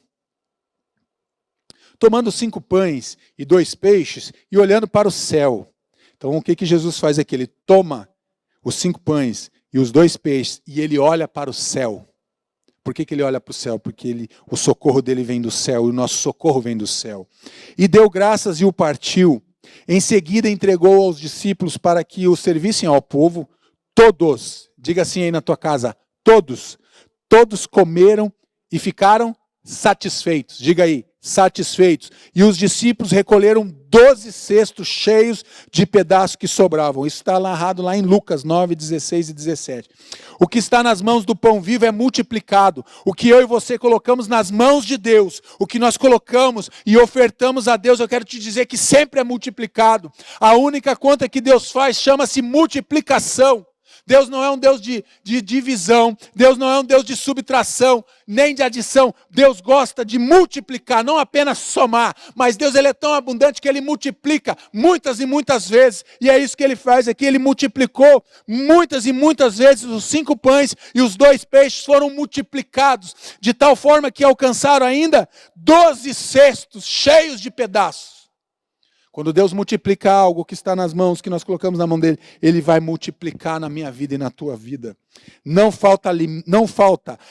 Tomando 5 pães e 2 peixes e olhando para o céu. Então o que Jesus faz aqui? Ele toma os 5 pães e os 2 peixes e ele olha para o céu. Por que ele olha para o céu? Porque o socorro dele vem do céu e o nosso socorro vem do céu. E deu graças e o partiu. Em seguida entregou aos discípulos para que o servissem ao povo. Todos, diga assim aí na tua casa, todos comeram e ficaram satisfeitos. Diga aí, satisfeitos. E os discípulos recolheram 12 cestos cheios de pedaços que sobravam. Isso está narrado lá em Lucas 9, 16 e 17. O que está nas mãos do pão vivo é multiplicado. O que eu e você colocamos nas mãos de Deus, o que nós colocamos e ofertamos a Deus, eu quero te dizer que sempre é multiplicado. A única conta que Deus faz chama-se multiplicação. Deus não é um Deus de divisão, Deus não é um Deus de subtração, nem de adição. Deus gosta de multiplicar, não apenas somar, mas Deus ele é tão abundante que ele multiplica muitas e muitas vezes, e é isso que ele faz aqui. Ele multiplicou muitas e muitas vezes. Os 5 pães e os 2 peixes foram multiplicados, de tal forma que alcançaram ainda 12 cestos cheios de pedaços. Quando Deus multiplica algo que está nas mãos, que nós colocamos na mão dele, ele vai multiplicar na minha vida e na tua vida. Não falta,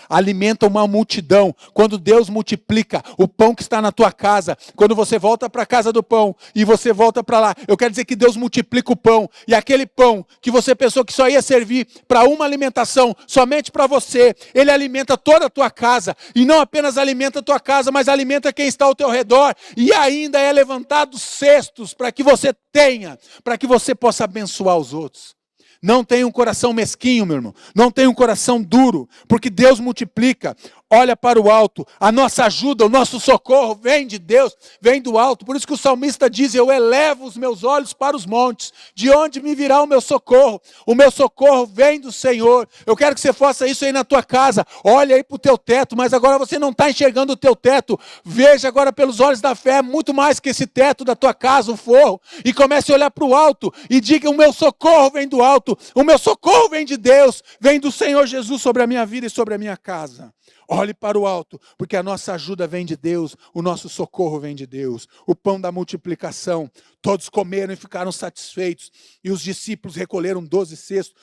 alimenta uma multidão. Quando Deus multiplica o pão que está na tua casa, quando você volta para a casa do pão e você volta para lá, eu quero dizer que Deus multiplica o pão. E aquele pão que você pensou que só ia servir para uma alimentação, somente para você, ele alimenta toda a tua casa. E não apenas alimenta a tua casa, mas alimenta quem está ao teu redor. E ainda é levantado cestos para que você tenha, para que você possa abençoar os outros. Não tenha um coração mesquinho, meu irmão. Não tenha um coração duro, porque Deus multiplica. Olha para o alto. A nossa ajuda, o nosso socorro vem de Deus, vem do alto. Por isso que o salmista diz: eu elevo os meus olhos para os montes. De onde me virá o meu socorro? O meu socorro vem do Senhor. Eu quero que você faça isso aí na tua casa. Olha aí para o teu teto, mas agora você não está enxergando o teu teto. Veja agora pelos olhos da fé, muito mais que esse teto da tua casa, o forro. E comece a olhar para o alto e diga: o meu socorro vem do alto. O meu socorro vem de Deus, vem do Senhor Jesus sobre a minha vida e sobre a minha casa. Olhe para o alto, porque a nossa ajuda vem de Deus, o nosso socorro vem de Deus. O pão da multiplicação, todos comeram e ficaram satisfeitos, e os discípulos recolheram 12 cestos.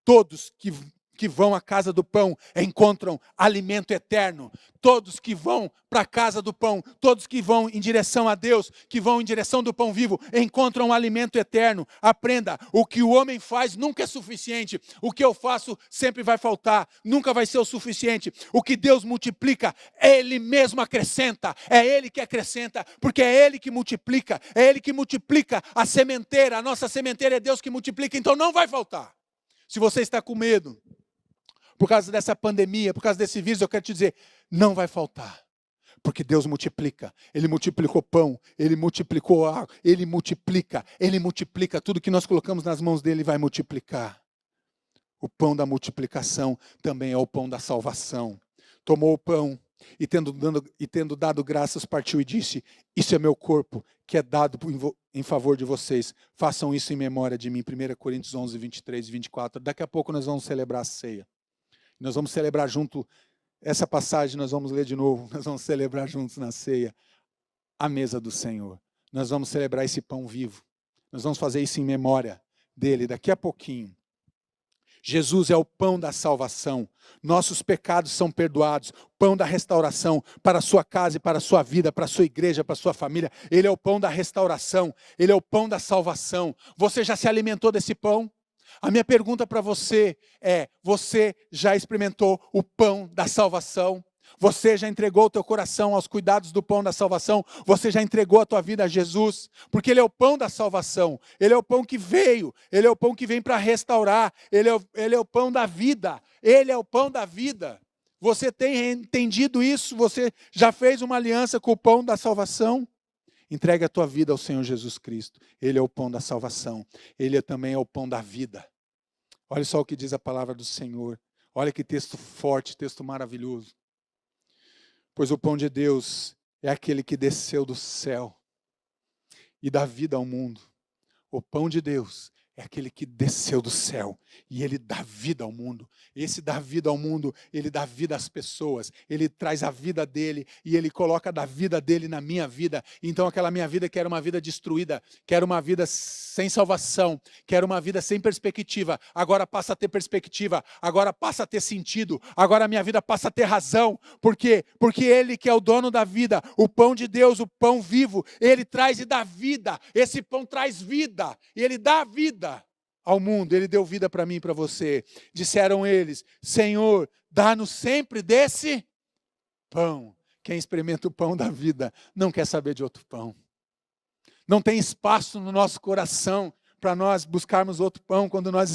Todos que vão à casa do pão encontram alimento eterno. Todos que vão para a casa do pão, todos que vão em direção a Deus, que vão em direção do pão vivo, encontram alimento eterno. Aprenda, o que o homem faz nunca é suficiente. O que eu faço sempre vai faltar, nunca vai ser o suficiente. O que Deus multiplica, Ele mesmo acrescenta. É Ele que acrescenta, porque é Ele que multiplica. É Ele que multiplica a sementeira. A nossa sementeira é Deus que multiplica, então não vai faltar. Se você está com medo, por causa dessa pandemia, por causa desse vírus, eu quero te dizer, não vai faltar. Porque Deus multiplica. Ele multiplicou pão, Ele multiplicou água, Ele multiplica. Tudo que nós colocamos nas mãos dEle vai multiplicar. O pão da multiplicação também é o pão da salvação. Tomou o pão e tendo dado graças, partiu e disse: isso é meu corpo, que é dado em favor de vocês. Façam isso em memória de mim. 1 Coríntios 11, 23 e 24. Daqui a pouco nós vamos celebrar a ceia. Nós vamos celebrar junto, essa passagem nós vamos ler de novo, nós vamos celebrar juntos na ceia, a mesa do Senhor. Nós vamos celebrar esse pão vivo, nós vamos fazer isso em memória dele daqui a pouquinho. Jesus é o pão da salvação. Nossos pecados são perdoados. Pão da restauração para a sua casa e para a sua vida, para a sua igreja, para a sua família. Ele é o pão da restauração. Ele é o pão da salvação. Você já se alimentou desse pão? A minha pergunta para você é: você já experimentou o pão da salvação? Você já entregou o teu coração aos cuidados do pão da salvação? Você já entregou a tua vida a Jesus? Porque Ele é o pão da salvação. Ele é o pão que veio. Ele é o pão que vem para restaurar. Ele é o pão da vida. Ele é o pão da vida. Você tem entendido isso? Você já fez uma aliança com o pão da salvação? Entregue a tua vida ao Senhor Jesus Cristo. Ele é o pão da salvação. Ele também é o pão da vida. Olha só o que diz a palavra do Senhor. Olha que texto forte, texto maravilhoso. Pois o pão de Deus é aquele que desceu do céu e dá vida ao mundo. O pão de Deus é aquele que desceu do céu e ele dá vida ao mundo. Esse dá vida ao mundo, ele dá vida às pessoas. Ele traz a vida dele e ele coloca da vida dele na minha vida. Então aquela minha vida que era uma vida destruída, que era uma vida sem salvação, que era uma vida sem perspectiva, agora passa a ter perspectiva, agora passa a ter sentido, agora a minha vida passa a ter razão. Por quê? Porque ele que é o dono da vida, o pão de Deus, o pão vivo, ele traz e dá vida. Esse pão traz vida e ele dá vida ao mundo. Ele deu vida para mim e para você. Disseram eles: Senhor, dá-nos sempre desse pão. Quem experimenta o pão da vida não quer saber de outro pão. Não tem espaço no nosso coração para nós buscarmos outro pão quando nós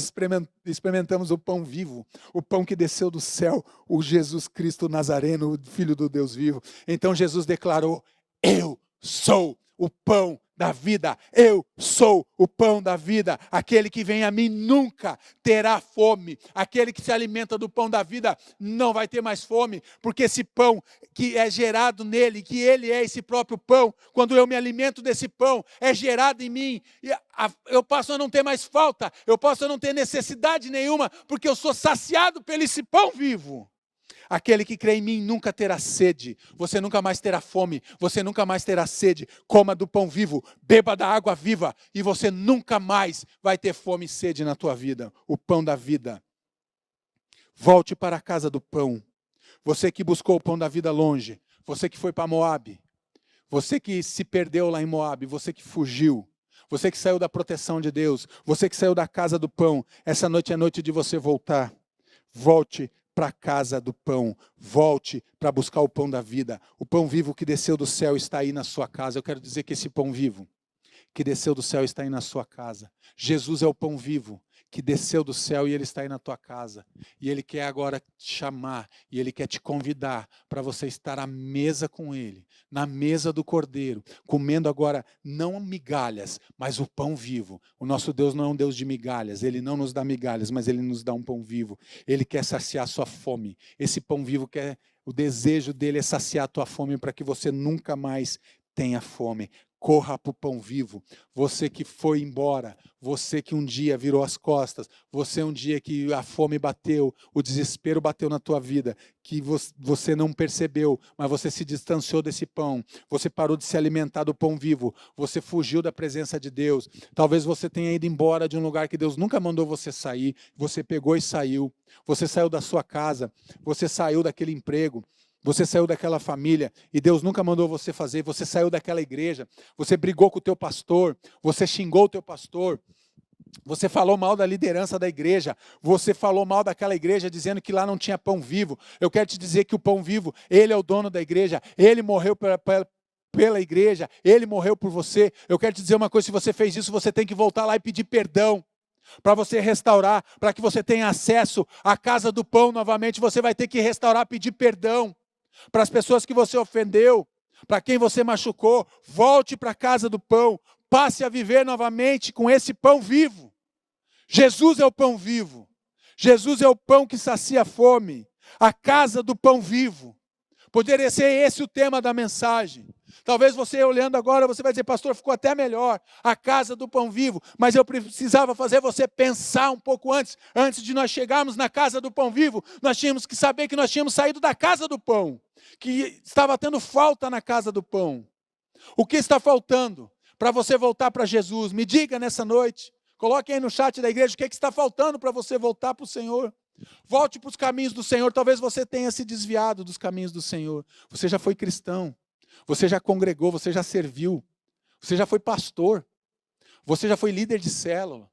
experimentamos o pão vivo, o pão que desceu do céu, o Jesus Cristo Nazareno, o Filho do Deus vivo. Então Jesus declarou: eu sou o pão da vida, eu sou o pão da vida. Aquele que vem a mim nunca terá fome. Aquele que se alimenta do pão da vida não vai ter mais fome, porque esse pão que é gerado nele, que ele é esse próprio pão, quando eu me alimento desse pão, é gerado em mim, eu passo a não ter mais falta, eu passo a não ter necessidade nenhuma, porque eu sou saciado pelo esse pão vivo. Aquele que crê em mim nunca terá sede. Você nunca mais terá fome. Você nunca mais terá sede. Coma do pão vivo. Beba da água viva. E você nunca mais vai ter fome e sede na tua vida. O pão da vida. Volte para a casa do pão. Você que buscou o pão da vida longe. Você que foi para Moabe. Você que se perdeu lá em Moabe. Você que fugiu. Você que saiu da proteção de Deus. Você que saiu da casa do pão. Essa noite é noite de você voltar. Volte para a casa do pão, volte para buscar o pão da vida. O pão vivo que desceu do céu está aí na sua casa. Eu quero dizer que esse pão vivo que desceu do céu está aí na sua casa. Jesus é o pão vivo que desceu do céu e ele está aí na tua casa. E ele quer agora te chamar e ele quer te convidar para você estar à mesa com ele, na mesa do Cordeiro, comendo agora não migalhas, mas o pão vivo. O nosso Deus não é um Deus de migalhas, ele não nos dá migalhas, mas ele nos dá um pão vivo. Ele quer saciar a sua fome. Esse pão vivo quer, o desejo dele é saciar a tua fome para que você nunca mais tenha fome. Corra para o pão vivo. Você que foi embora, você que um dia virou as costas, você um dia que a fome bateu, o desespero bateu na tua vida, que você não percebeu, mas você se distanciou desse pão, você parou de se alimentar do pão vivo, você fugiu da presença de Deus. Talvez você tenha ido embora de um lugar que Deus nunca mandou você sair, você pegou e saiu. Você saiu da sua casa, você saiu daquele emprego, você saiu daquela família e Deus nunca mandou você fazer, você saiu daquela igreja, você brigou com o teu pastor, você xingou o teu pastor, você falou mal da liderança da igreja, você falou mal daquela igreja dizendo que lá não tinha pão vivo. Eu quero te dizer que o pão vivo, ele é o dono da igreja, ele morreu pela igreja, ele morreu por você. Eu quero te dizer uma coisa: se você fez isso, você tem que voltar lá e pedir perdão. Para você restaurar, para que você tenha acesso à casa do pão novamente, você vai ter que restaurar, pedir perdão. Para as pessoas que você ofendeu, para quem você machucou, volte para a casa do pão, passe a viver novamente com esse pão vivo. Jesus é o pão vivo, Jesus é o pão que sacia a fome, a casa do pão vivo. Poderia ser esse o tema da mensagem. Talvez você olhando agora, você vai dizer: pastor, ficou até melhor, a casa do pão vivo, mas eu precisava fazer você pensar um pouco antes de nós chegarmos na casa do pão vivo, nós tínhamos que saber que nós tínhamos saído da casa do pão, que estava tendo falta na casa do pão. O que está faltando para você voltar para Jesus? Me diga nessa noite. Coloque aí no chat da igreja o que está faltando para você voltar para o Senhor. Volte para os caminhos do Senhor. Talvez você tenha se desviado dos caminhos do Senhor. Você já foi cristão. Você já congregou, você já serviu. Você já foi pastor. Você já foi líder de célula.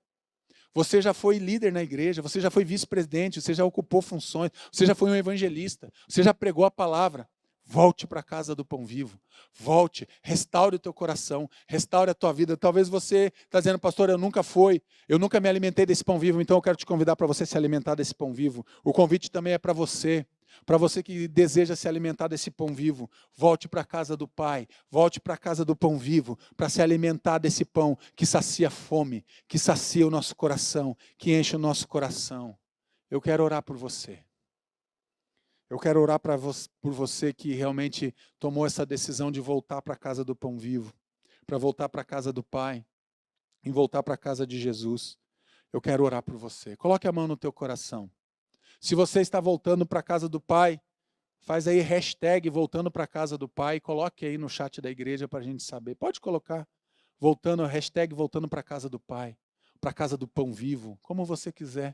Você já foi líder na igreja. Você já foi vice-presidente. Você já ocupou funções. Você já foi um evangelista. Você já pregou a palavra. Volte para a casa do pão vivo. Volte, restaure o teu coração, restaure a tua vida. Talvez você está dizendo, pastor, eu nunca me alimentei desse pão vivo, então eu quero te convidar para você se alimentar desse pão vivo. O convite também é para você que deseja se alimentar desse pão vivo. Volte para a casa do Pai, volte para a casa do pão vivo, para se alimentar desse pão que sacia a fome, que sacia o nosso coração, que enche o nosso coração. Eu quero orar por você. Eu quero orar por você que realmente tomou essa decisão de voltar para a casa do pão vivo, para voltar para a casa do Pai, e voltar para a casa de Jesus. Eu quero orar por você. Coloque a mão no teu coração. Se você está voltando para a casa do Pai, faz aí hashtag voltando para a casa do Pai, coloque aí no chat da igreja para a gente saber. Pode colocar hashtag voltando para a casa do Pai, para a casa do pão vivo, como você quiser.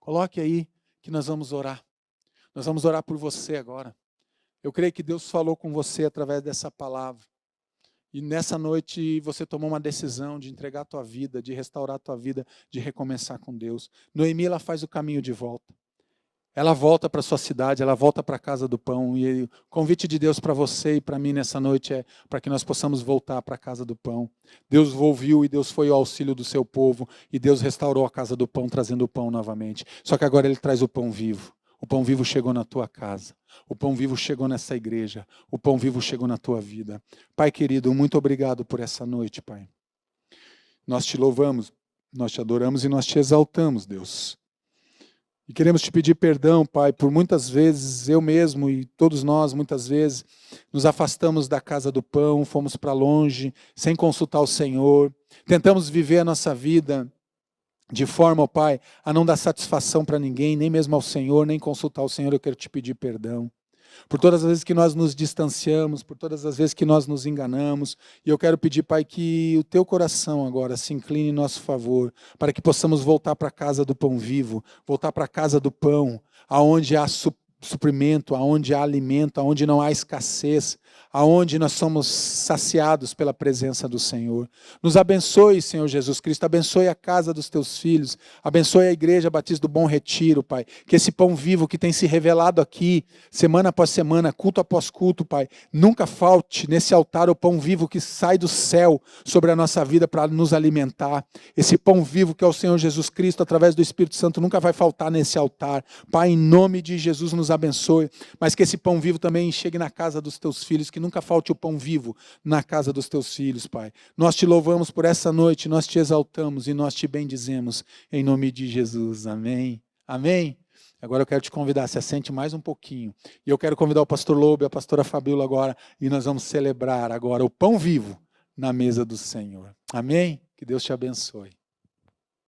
Coloque aí que nós vamos orar. Nós vamos orar por você agora. Eu creio que Deus falou com você através dessa palavra. E nessa noite você tomou uma decisão de entregar a tua vida, de restaurar a tua vida, de recomeçar com Deus. Noemi, ela faz o caminho de volta. Ela volta para a sua cidade, ela volta para a casa do pão. E o convite de Deus para você e para mim nessa noite é para que nós possamos voltar para a casa do pão. Deus ouviu e Deus foi ao auxílio do seu povo. E Deus restaurou a casa do pão, trazendo o pão novamente. Só que agora Ele traz o pão vivo. O pão vivo chegou na tua casa. O pão vivo chegou nessa igreja. O pão vivo chegou na tua vida. Pai querido, muito obrigado por essa noite, Pai. Nós te louvamos, nós te adoramos e nós te exaltamos, Deus. E queremos te pedir perdão, Pai, por muitas vezes, eu mesmo e todos nós, muitas vezes, nos afastamos da casa do pão, fomos para longe, sem consultar o Senhor. Tentamos viver a nossa vida de forma, ó Pai, a não dar satisfação para ninguém, nem mesmo ao Senhor, nem consultar o Senhor. Eu quero te pedir perdão por todas as vezes que nós nos distanciamos, por todas as vezes que nós nos enganamos. E eu quero pedir, Pai, que o teu coração agora se incline em nosso favor, para que possamos voltar para a casa do pão vivo, voltar para a casa do pão, aonde há suprimento, aonde há alimento, aonde não há escassez, aonde nós somos saciados pela presença do Senhor. Nos abençoe, Senhor Jesus Cristo, abençoe a casa dos teus filhos, abençoe a igreja Batista do Bom Retiro, Pai, que esse pão vivo que tem se revelado aqui, semana após semana, culto após culto, Pai, nunca falte nesse altar o pão vivo que sai do céu sobre a nossa vida para nos alimentar. Esse pão vivo que é o Senhor Jesus Cristo, através do Espírito Santo, nunca vai faltar nesse altar. Pai, em nome de Jesus, nos abençoe, mas que esse pão vivo também chegue na casa dos teus filhos, que nunca falte o pão vivo na casa dos teus filhos, Pai. Nós te louvamos por essa noite, nós te exaltamos e nós te bendizemos, em nome de Jesus. Amém. Amém. Agora eu quero te convidar, se assente mais um pouquinho. E eu quero convidar o pastor Lobo e a pastora Fabíola agora, e nós vamos celebrar agora o pão vivo na mesa do Senhor. Amém? Que Deus te abençoe.